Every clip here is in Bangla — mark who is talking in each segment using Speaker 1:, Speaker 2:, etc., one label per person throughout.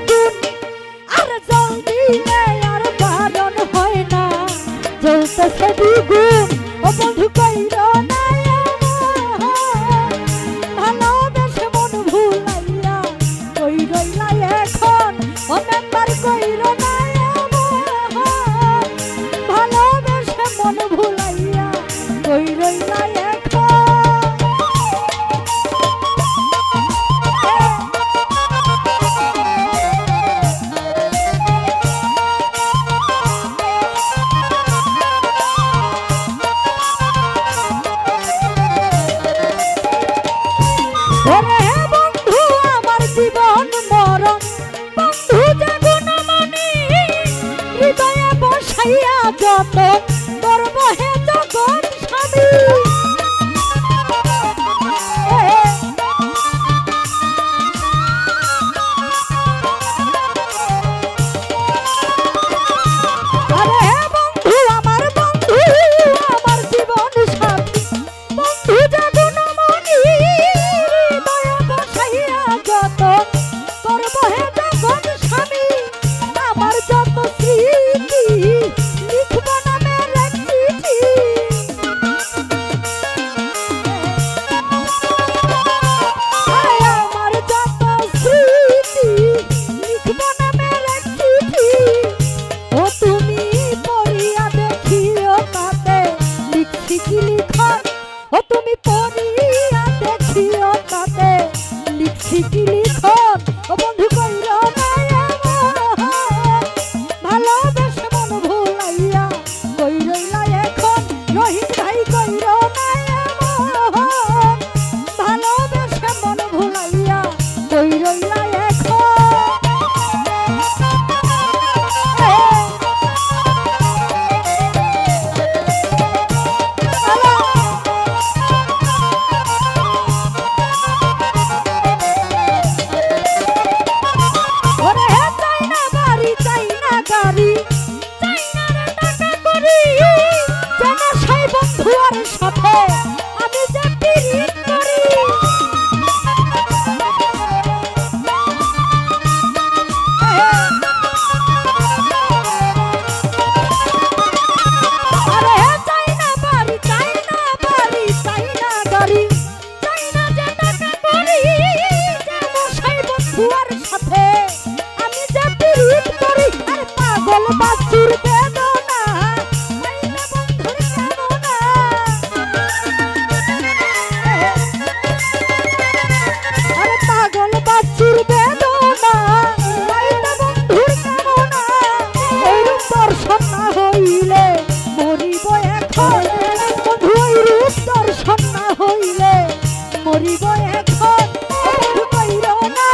Speaker 1: গুণ আর জল দিলে আর বারণ হয় না জ্বলতেছে দ্বিগুণ ও বন্ধু কইরো না ভালোবেসে মন ভুলাইয়া কই রইলা এখন ও মেম্বার কইরো না ভালোবেসে মন ভুলাইয়া কই রইলা যত করব হে জগৎ স্বামী আরে বন্ধু আমার জীবন সাথী বন্ধু জগনমণি হৃদয়ে বসাইয়া যত করব হে জগৎ স্বামী আমার যত স্মৃতি ও তুমি পড়িয়া দেখিও তাতে লিখছি কি লিখন ও বন্ধু কইরো না ভালোবেসে মন ভুলাইয়া কই রইলা এখন রহিত ভাই কইরো না ভালোবেসে মন ভুলাইয়া কই রইলা সাথে আমি যে পিরিত করি আরে চাই না বাড়ি চাই না বাড়ি চাই না গাড়ি চাই না যে টাকা করি যে মশাই বন্ধুয়ার সাথে আমি যে পিরিত করি আর পাগল বাছুর বেদনা চাই না বন্ধুর কামনা পাগল বাছুর বেদনা লাইটা বন্ধুর কামনা ওইরূপ দর্শন না হইলে মরিব এখন বন্ধু ওইরূপ দর্শন না হইলে মরিব এখন বন্ধু কইরো না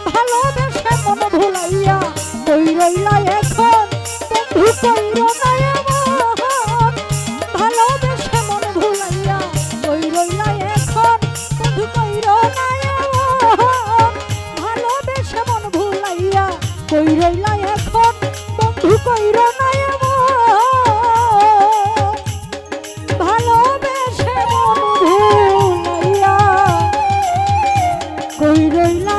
Speaker 1: ভালোবেসে মন ভুলাইয়া কই রইলা এখন বন্ধু কইরো না ভালোবেসে মন ভুলাইয়া কই রইলা এখন বন্ধু কইরো না ভালোবেসে মন ভুলাইয়া কই রইলা এখন বন্ধু কইরো না ভালোবেসে মন ভুলাইয়া কই রইলা